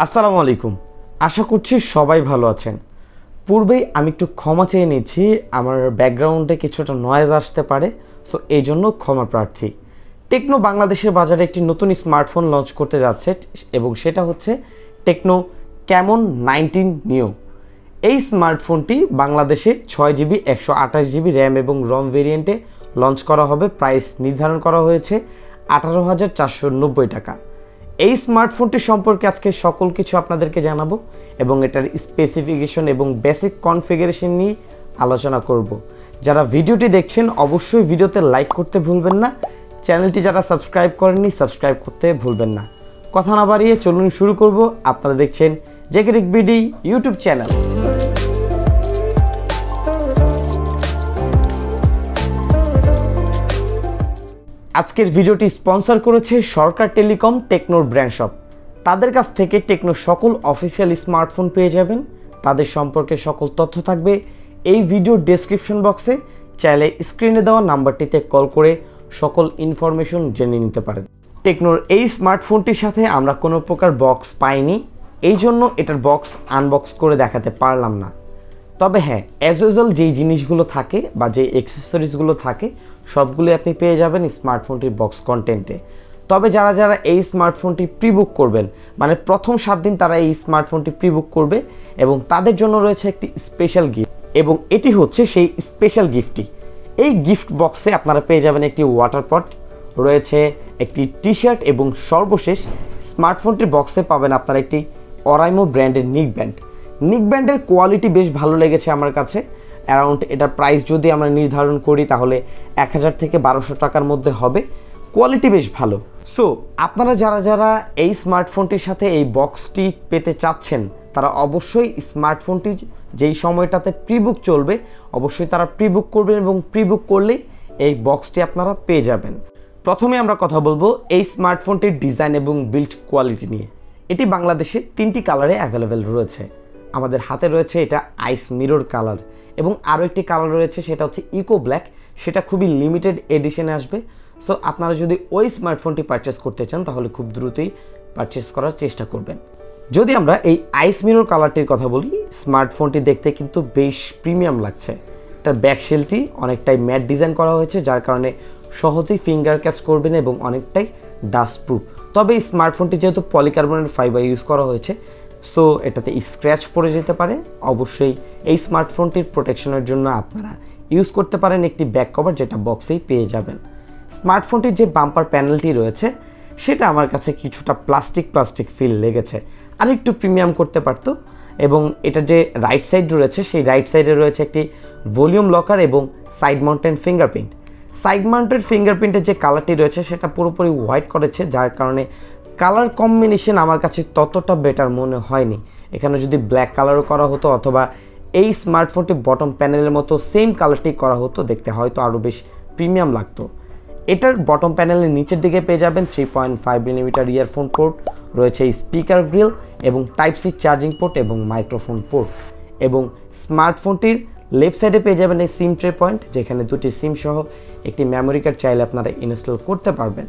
আসসালামু আলাইকুম। আশা করছি সবাই ভালো আছেন। পূর্বেই আমি একটু ক্ষমা চেয়ে নিচ্ছি, আমার ব্যাকগ্রাউন্ডে কিছুটা নয়েজ আসতে পারে, সো এই জন্য ক্ষমা প্রার্থী। টেকনো বাংলাদেশের বাজারে একটি নতুন স্মার্টফোন লঞ্চ করতে যাচ্ছে এবং সেটা হচ্ছে টেকনো ক্যামন 19 নিও। এই স্মার্টফোনটি বাংলাদেশে 6GB 128GB র্যাম এবং রম ভেরিয়েন্টে লঞ্চ করা হবে। প্রাইস নির্ধারণ করা হয়েছে 18,490 টাকা। এই স্মার্টফোনটি সম্পর্কে আজকে সকল কিছু আপনাদেরকে জানাবো এবং এটার স্পেসিফিকেশন এবং বেসিক কনফিগারেশন নিয়ে আলোচনা করব। যারা ভিডিওটি দেখছেন অবশ্যই ভিডিওতে লাইক করতে ভুলবেন না, চ্যানেলটি যারা সাবস্ক্রাইব করেননি সাবস্ক্রাইব করতে ভুলবেন না। কথা না বাড়িয়ে চলুন শুরু করব। আপনারা দেখছেন জেকেটিক বিডি ইউটিউব চ্যানেল। আজকের ভিডিওটি স্পন্সর করেছে সরকার টেলিকম, টেকনোর ব্র্যান্ড শপ। তাদের কাছ থেকে টেকনোর সকল অফিসিয়াল স্মার্টফোন পেয়ে যাবেন। তাদের সম্পর্কে সকল তথ্য থাকবে এই ভিডিওর ডেসক্রিপশন বক্সে। চাইলে স্ক্রিনে দেওয়া নাম্বারটিতে কল করে সকল ইনফরমেশন জেনে নিতে পারেন। টেকনোর এই স্মার্টফোনটির সাথে আমরা কোনো প্রকার বক্স পাইনি, এই জন্য এটার বক্স আনবক্স করে দেখাতে পারলাম না। তবে হ্যাঁ, অ্যাজ ইউজুয়াল যেই জিনিসগুলো থাকে বা যেই অ্যাক্সেসরিজগুলো থাকে সবগুলো আপনি পেয়ে যাবেন স্মার্টফোনটির বক্স কন্টেন্টে। তবে যারা যারা এই স্মার্টফোনটি প্রিবুক করবেন, মানে প্রথম 7 দিন তারা এই স্মার্টফোনটি প্রিবুক করবে এবং তাদের জন্য রয়েছে একটি স্পেশাল গিফট, এবং এটি হচ্ছে সেই স্পেশাল গিফটটি। এই গিফট বক্সে আপনারা পেয়ে যাবেন একটি ওয়াটার পট, রয়েছে একটি টি শার্ট এবং সর্বশেষ স্মার্টফোনটির বক্সে পাবেন আপনারা একটি অরাইমো ব্র্যান্ডের নিক ব্যান্ড। নিক ব্যান্ডের কোয়ালিটি বেশ ভালো লেগেছে আমার কাছে। অ্যারাউন্ড এটার প্রাইস যদি আমরা নির্ধারণ করি তাহলে 1000 থেকে 1200 টাকার মধ্যে হবে। কোয়ালিটি বেশ ভালো। সো আপনারা যারা যারা এই স্মার্টফোনটির সাথে এই বক্সটি পেতে চাচ্ছেন তারা অবশ্যই স্মার্টফোনটি যেই সময়টাতে প্রিবুক চলবে অবশ্যই তারা প্রিবুক করবেন এবং প্রিবুক করলেই এই বক্সটি আপনারা পেয়ে যাবেন। প্রথমে আমরা কথা বলবো এই স্মার্টফোনটির ডিজাইন এবং বিল্ড কোয়ালিটি নিয়ে। এটি বাংলাদেশে 3টি কালারে অ্যাভেলেবেল রয়েছে। আমাদের হাতে রয়েছে এটা আইস মিরর কালার এবং আরও একটি কালার রয়েছে সেটা হচ্ছে ইকো ব্ল্যাক, সেটা খুবই লিমিটেড এডিশনে আসবে। সো আপনারা যদি ওই স্মার্টফোনটি পারচেস করতে চান তাহলে খুব দ্রুতই পারচেস করার চেষ্টা করবেন। যদি আমরা এই আইস মিরর কালারটির কথা বলি, স্মার্টফোনটি দেখতে কিন্তু বেশ প্রিমিয়াম লাগছে। এটার ব্যাকশেলটি অনেকটাই ম্যাট ডিজাইন করা হয়েছে, যার কারণে সহজেই ফিঙ্গার ক্যাচ করবেন এবং অনেকটাই ডাস্ট প্রুফ। তবে এই স্মার্টফোনটি যেহেতু পলিকার্বনেট ফাইবার ইউজ করা হয়েছে সো এটাতে স্ক্র্যাচ পড়ে যেতে পারে। অবশ্যই এই স্মার্টফোনটির প্রোটেকশনের জন্য আপনারা ইউজ করতে পারেন একটি ব্যাক কভার, যেটা বক্সেই পেয়ে যাবেন। স্মার্টফোনটির যে বাম্পার প্যানেলটি রয়েছে সেটা আমার কাছে কিছুটা প্লাস্টিক ফিল লেগেছে, আর একটু প্রিমিয়াম করতে পারতো। এবং এটা যে রাইট সাইড রয়েছে সেই রাইট সাইডে রয়েছে একটি ভলিউম লকার এবং side mounted fingerprint. Side mounted ফিঙ্গারপ্রিন্টের যে কালারটি রয়েছে সেটা পুরোপুরি হোয়াইট করেছে, যার কারণে কালার কম্বিনেশন আমার কাছে ততটা বেটার মনে হয়নি। এখানে যদি ব্ল্যাক কালারও করা হতো অথবা এই স্মার্টফোনটি বটম প্যানেলের মতো সেম কালারটি করা হতো, দেখতে হয়তো আরও বেশ প্রিমিয়াম লাগতো। এটার বটম প্যানেলের নিচের দিকে পেয়ে যাবেন 3.5mm ইয়ারফোন পোর্ট, রয়েছে স্পিকার গ্রিল এবং টাইপ সি চার্জিং পোর্ট এবং মাইক্রোফোন পোর্ট। এবং স্মার্টফোনটির লেফট সাইডে পেয়ে যাবেন এই সিম ট্রে পয়েন্ট, যেখানে দুটি সিম সহ একটি মেমোরি কার্ড চাইলে আপনারা ইনস্টল করতে পারবেন।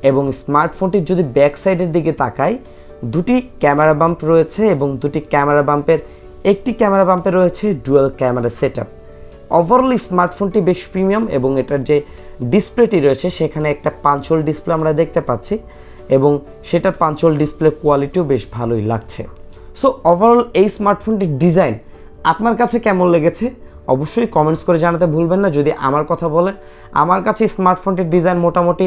এবং স্মার্টফোনটির যদি ব্যাক সাইডের দিকে তাকাই, দুটি ক্যামেরা বাম্প রয়েছে এবং দুটি ক্যামেরা বাম্পের একটি ক্যামেরা বাম্পে রয়েছে ডুয়াল ক্যামেরা সেটআপ। ওভারঅল স্মার্টফোনটি বেশ প্রিমিয়াম এবং এটার যে ডিসপ্লেটি রয়েছে সেখানে একটা পাঞ্চ হোল ডিসপ্লে আমরা দেখতে পাচ্ছি এবং সেটার পাঞ্চ হোল ডিসপ্লে কোয়ালিটিও বেশ ভালোই লাগছে। সো ওভারঅল এই স্মার্টফোনটির ডিজাইন আপনার কাছে কেমন লেগেছে অবশ্যই কমেন্টস করে জানাতে ভুলবেন না। যদি আমার কথা বলেন, আমার কাছে স্মার্টফোনটির ডিজাইন মোটামুটি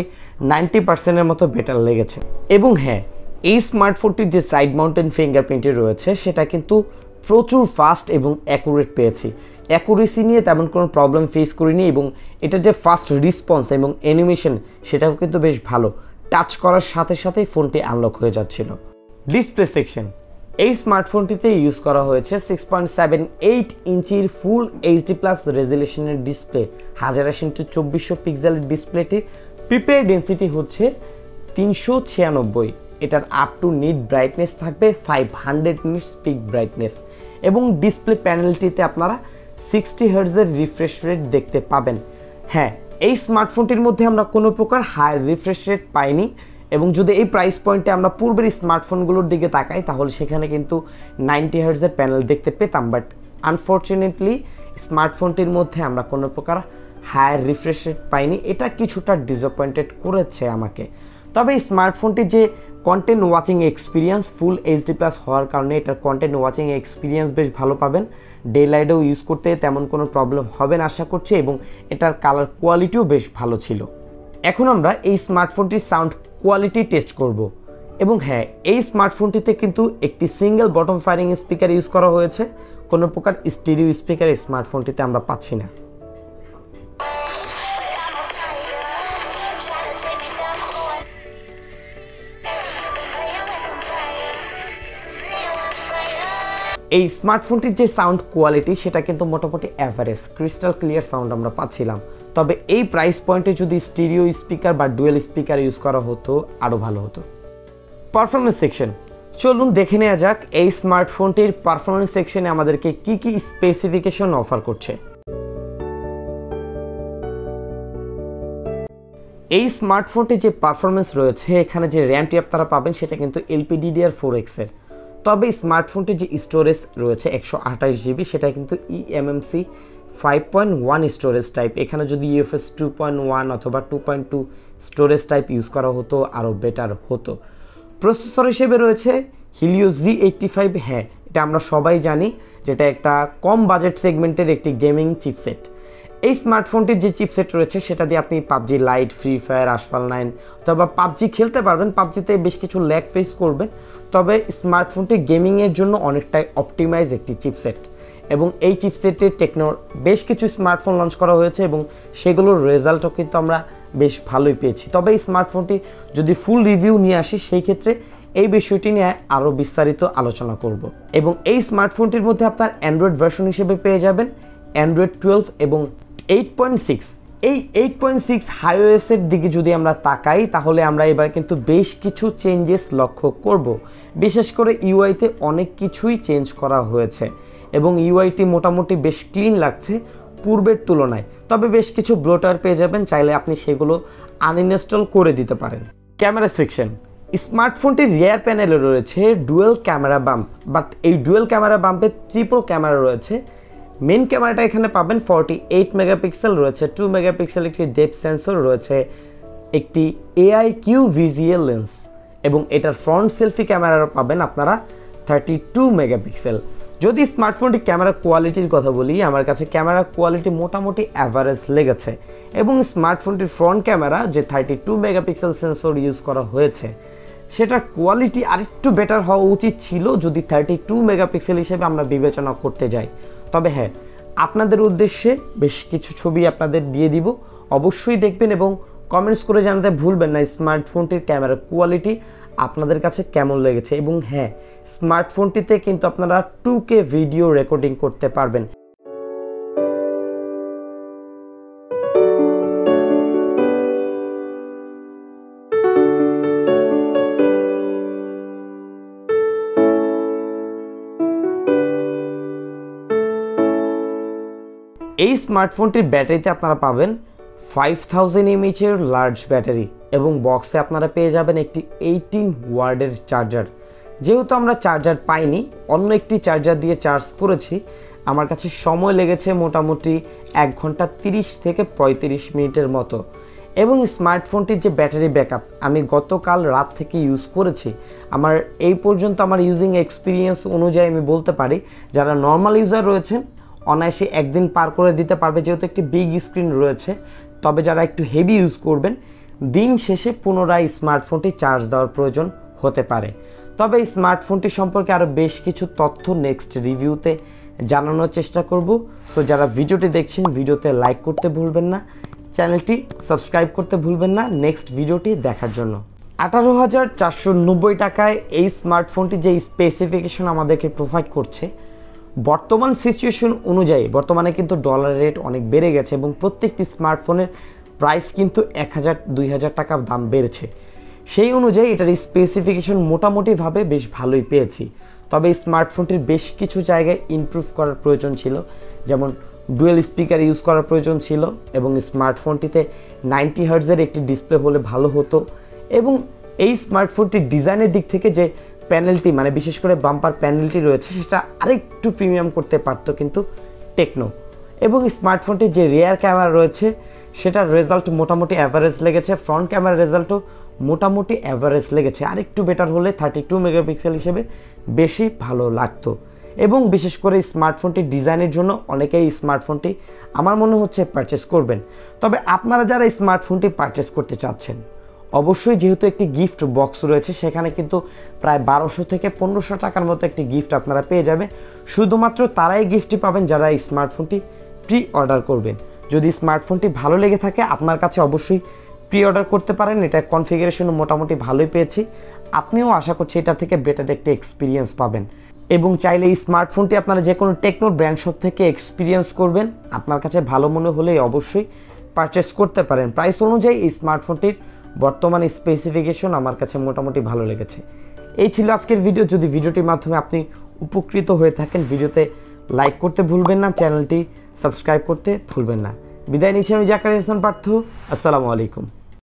90%-এর মতো বেটার লেগেছে। এবং হ্যাঁ, এই স্মার্টফোনটির যে সাইড মাউন্টেন ফিঙ্গারপ্রিন্টটি রয়েছে সেটা কিন্তু প্রচুর ফাস্ট এবং অ্যাকুরেট পেয়েছি। অ্যাকুরেসি নিয়ে তেমন কোনো প্রবলেম ফেস করিনি এবং এটার যে ফাস্ট রেসপন্স এবং অ্যানিমেশন সেটাও কিন্তু বেশ ভালো। টাচ করার সাথে সাথেই ফোনটি আনলক হয়ে যাচ্ছিল। ডিসপ্লে সেকশন, এই স্মার্টফোনটিতে ইউজ করা হয়েছে 6.78 ইঞ্চির ফুল এইচডি প্লাস রেজুলেশনের ডিসপ্লে। 1080x2400 পিক্সেলের ডিসপ্লেটির পিপিআই ডেন্সিটি হচ্ছে 396। এটার আপ টু নিট ব্রাইটনেস থাকবে 500 নিটস পিক ব্রাইটনেস এবং ডিসপ্লে প্যানেলটিতে আপনারা 60 হার্টজের রিফ্রেশ রেট দেখতে পাবেন। হ্যাঁ, এই স্মার্টফোনটির মধ্যে আমরা কোনো প্রকার হাই রিফ্রেশ রেট পাইনি এবং যদি এই প্রাইস পয়েন্টে আমরা পূর্বের স্মার্টফোনগুলোর দিকে তাকাই তাহলে সেখানে কিন্তু 90 হার্টজের প্যানেল দেখতে পেতাম, বাট আনফর্চুনেটলি স্মার্টফোনটির মধ্যে আমরা কোনো প্রকার হায়ার রিফ্রেশ রেট পাইনি। এটা কিছুটা ডিসঅ্যাপয়েন্টেড করেছে আমাকে। তবে এই স্মার্টফোনটির যে কন্টেন্ট ওয়াচিং এক্সপিরিয়েন্স ফুল এইচডি প্লাস হওয়ার কারণে এটার কন্টেন্ট ওয়াচিং এক্সপিরিয়েন্স বেশ ভালো পাবেন। ডে লাইটেও ইউজ করতে তেমন কোনো প্রবলেম হবে না আশা করছি, এবং এটার কালার কোয়ালিটিও বেশ ভালো ছিল। এখন আমরা এই স্মার্টফোনটির সাউন্ড কোয়ালিটি টেস্ট করব। এবং হ্যাঁ, এই স্মার্টফোনটিতে কিন্তু একটি single bottom firing speaker use করা হয়েছে, কোনো প্রকার স্টিরিও স্পিকার এই স্মার্টফোনটিতে আমরা পাচ্ছি না। এই স্মার্টফোনটির যে সাউন্ড কোয়ালিটি সেটা কিন্তু মোটামুটি অ্যাভারেজ, ক্রিস্টাল ক্লিয়ার সাউন্ড আমরা পাচ্ছিলাম। তবে এই প্রাইস পয়েন্টে যদি স্টিরিও স্পিকার বা ডুয়েল স্পিকার ইউজ করা হতো আরও ভালো হতো। পারফরমেন্স সেকশন, চলুন দেখে নেওয়া যাক এই স্মার্টফোনটির পারফরমেন্স সেকশনে আমাদেরকে কি কি স্পেসিফিকেশন অফার করছে। এই স্মার্টফোনটির যে পারফরমেন্স রয়েছে, এখানে যে র্যামটি আপনারা পাবেন সেটা কিন্তু LPDDR4X এর। তবে স্মার্টফোনটির যে স্টোরেজ রয়েছে 128 GB, সেটা কিন্তু eMMC 5.1 স্টোরেজ টাইপ। এখানে যদি UFS 2.1 অথবা 2.2 স্টোরেজ টাইপ ইউজ করা হতো আরও বেটার হতো। প্রসেসর হিসেবে রয়েছে Helio G85। হ্যাঁ, এটা আমরা সবাই জানি যেটা একটা কম বাজেট সেগমেন্টের একটি গেমিং চিপসেট। এই স্মার্টফোনটির যে চিপসেট রয়েছে সেটা দিয়ে আপনি পাবজি লাইট, ফ্রি ফায়ার, আশফাল 9 অথবা পাবজি খেলতে পারবেন। পাবজিতে বেশ কিছু ল্যাগ ফেস করবেন, তবে স্মার্টফোনটি গেমিংয়ের জন্য অনেকটাই অপটিমাইজ একটি চিপসেট। এবং এই চিপসেটে টেকনোর বেশ কিছু স্মার্টফোন লঞ্চ করা হয়েছে এবং সেগুলোর রেজাল্টও কিন্তু আমরা বেশ ভালোই পেয়েছি। তবে এই স্মার্টফোনটি যদি ফুল রিভিউ নিয়ে আসি সেই ক্ষেত্রে এই বিষয়টি নিয়ে আরও বিস্তারিত আলোচনা করব। এবং এই স্মার্টফোনটির মধ্যে আপনার অ্যান্ড্রয়েড ভার্সন হিসেবে পেয়ে যাবেন অ্যান্ড্রয়েড 12 এবং 8.6। এই 8.6 iOS-এর দিকে যদি আমরা তাকাই তাহলে আমরা এবার কিন্তু বেশ কিছু চেঞ্জেস লক্ষ্য করব। বিশেষ করে ইউআইতে অনেক কিছুই চেঞ্জ করা হয়েছে এবং ইউআইটি মোটামুটি বেশ ক্লিন লাগছে পূর্বের তুলনায়। তবে বেশ কিছু ব্লোটার পেয়ে যাবেন, চাইলে আপনি সেগুলো আনইনস্টল করে দিতে পারেন। ক্যামেরা সেকশন, স্মার্টফোনটির রিয়ার প্যানেলে রয়েছে ডুয়েল ক্যামেরা বাম্প, বাট এই ডুয়েল ক্যামেরা বাম্পে ট্রিপল ক্যামেরা রয়েছে। মেন ক্যামেরাটা এখানে পাবেন 48 মেগাপিক্সেল, রয়েছে 2 মেগাপিক্সেল একটি ডেপথ সেন্সর, রয়েছে একটি AIQ ভিজিএল লেন্স এবং এটার ফ্রন্ট সেলফি ক্যামেরা পাবেন আপনারা 32 মেগাপিক্সেল। যদি স্মার্টফোনটি ক্যামেরা কোয়ালিটির কথা বলি, আমার কাছে ক্যামেরা কোয়ালিটি মোটামুটি অ্যাভারেজ লেগেছে এবং স্মার্টফোনটির ফ্রন্ট ক্যামেরা যে 32 মেগাপিক্সেল সেন্সর ইউজ করা হয়েছে সেটার কোয়ালিটি আরেকটু বেটার হওয়া উচিত ছিল যদি 32 মেগাপিক্সেল হিসেবে আমরা বিবেচনা করতে যাই। তবে হ্যাঁ, আপনাদের উদ্দেশ্যে বেশ কিছু ছবি আপনাদের দিয়ে দিব, অবশ্যই দেখবেন এবং কমেন্টস করে জানাতে ভুলবেন না স্মার্টফোনটির ক্যামেরা কোয়ালিটি আপনাদের কাছে কেমন লেগেছে। এবং হ্যাঁ, স্মার্টফোনটিতে কিন্তু আপনারা 2K ভিডিও রেকর্ডিং করতে পারবেন। এই স্মার্টফোনটির ব্যাটারিতে আপনারা পাবেন 5000 mAh-এর লার্জ ব্যাটারি এবং বক্সে আপনারা পেয়ে যাবেন একটি 18 ওয়াটের চার্জার। যেহেতু আমরা চার্জার পাইনি, অন্য একটি চার্জার দিয়ে চার্জ করেছি, আমার কাছে সময় লেগেছে মোটামুটি 1 ঘন্টা 30 থেকে 35 মিনিটের মতো। এবং স্মার্টফোনটির যে ব্যাটারি ব্যাকআপ আমি গতকাল রাত থেকে ইউজ করেছি, আমার এই পর্যন্ত আমার ইউজিং এক্সপিরিয়েন্স অনুযায়ী আমি বলতে পারি যারা নর্মাল ইউজার রয়েছেন অনায়াসে একদিন পার করে দিতে পারবে, যেহেতু একটি বিগ স্ক্রিন রয়েছে। তবে যারা একটু হেভি ইউজ করবেন দিন শেষে পুনরায় স্মার্টফোনটি চার্জ দেওয়ার প্রয়োজন হতে পারে। তবে এই স্মার্টফোনটি সম্পর্কে আরও বেশ কিছু তথ্য নেক্সট রিভিউতে জানানোর চেষ্টা করব। সো যারা ভিডিওটি দেখছেন ভিডিওতে লাইক করতে ভুলবেন না, চ্যানেলটি সাবস্ক্রাইব করতে ভুলবেন না নেক্সট ভিডিওটি দেখার জন্য। 18,490 টাকায় এই স্মার্টফোনটি যে স্পেসিফিকেশন আমাদেরকে প্রোভাইড করছে, বর্তমান সিচুয়েশন অনুযায়ী বর্তমানে কিন্তু ডলারের রেট অনেক বেড়ে গেছে এবং প্রত্যেকটি স্মার্টফোনের প্রাইস কিন্তু 1000-2000 টাকা দাম বেড়েছে। সেই অনুযায়ী এটার স্পেসিফিকেশন মোটামুটিভাবে বেশ ভালোই পেয়েছি। তবে এই স্মার্টফোনটির বেশ কিছু জায়গায় ইমপ্রুভ করার প্রয়োজন ছিল, যেমন ডুয়েল স্পিকার ইউজ করার প্রয়োজন ছিল এবং স্মার্টফোনটিতে 90 হার্টজের একটি ডিসপ্লে হলে ভালো হতো। এবং এই স্মার্টফোনটির ডিজাইনের দিক থেকে যে প্যানেলটি মানে বিশেষ করে বাম্পার প্যানেলটি রয়েছে সেটা আরেকটু প্রিমিয়াম করতে পারতো কিন্তু টেকনো। এবং স্মার্টফোনটির যে রিয়ার ক্যামেরা রয়েছে সেটার রেজাল্ট মোটামুটি অ্যাভারেজ লেগেছে, ফ্রন্ট ক্যামেরার রেজাল্টও মোটামুটি অ্যাভারেজ লেগেছে, আরেকটু বেটার হলে 32 মেগাপিক্সেল হিসেবে বেশি ভালো লাগতো। এবং বিশেষ করে স্মার্টফোনটির ডিজাইনের জন্য অনেকেই স্মার্টফোনটি আমার মনে হচ্ছে পারচেস করবেন। তবে আপনারা যারা স্মার্টফোনটি পারচেস করতে চাচ্ছেন অবশ্যই যেহেতু একটি গিফট বক্স রয়েছে সেখানে কিন্তু প্রায় 1200 থেকে 1500 টাকার মতো একটি গিফট আপনারা পেয়ে যাবেন। শুধুমাত্র তারাই গিফটটি পাবেন যারা এই স্মার্টফোনটি প্রি অর্ডার করবেন। যদি স্মার্টফোনটি ভালো লেগে থাকে আপনার কাছে অবশ্যই প্রি অর্ডার করতে পারেন। এটা কনফিগারেশনও মোটামুটি ভালোই পেয়েছি, আপনিও আশা করছি এটা থেকে বেটার একটা এক্সপিরিয়েন্স পাবেন। এবং চাইলে এই স্মার্টফোনটি আপনারা যে কোনো টেকনো ব্র্যান্ড শপ থেকে এক্সপিরিয়েন্স করবেন, আপনার কাছে ভালো মনে হলে অবশ্যই পারচেস করতে পারেন। প্রাইস অনুযায়ী এই স্মার্টফোনটির বর্তমান স্পেসিফিকেশন আমার কাছে মোটামুটি ভালো লেগেছে। এই ছিল আজকের ভিডিও। যদি ভিডিওটির মাধ্যমে আপনি উপকৃত হয়ে থাকেন ভিডিওতে লাইক করতে ভুলবেন না, চ্যানেলটি সাবস্ক্রাইব করতে ভুলবেন না। বিদায় নিচ্ছি আমি জাকারিয়া হাসান পার্থ। আসসালামু আলাইকুম।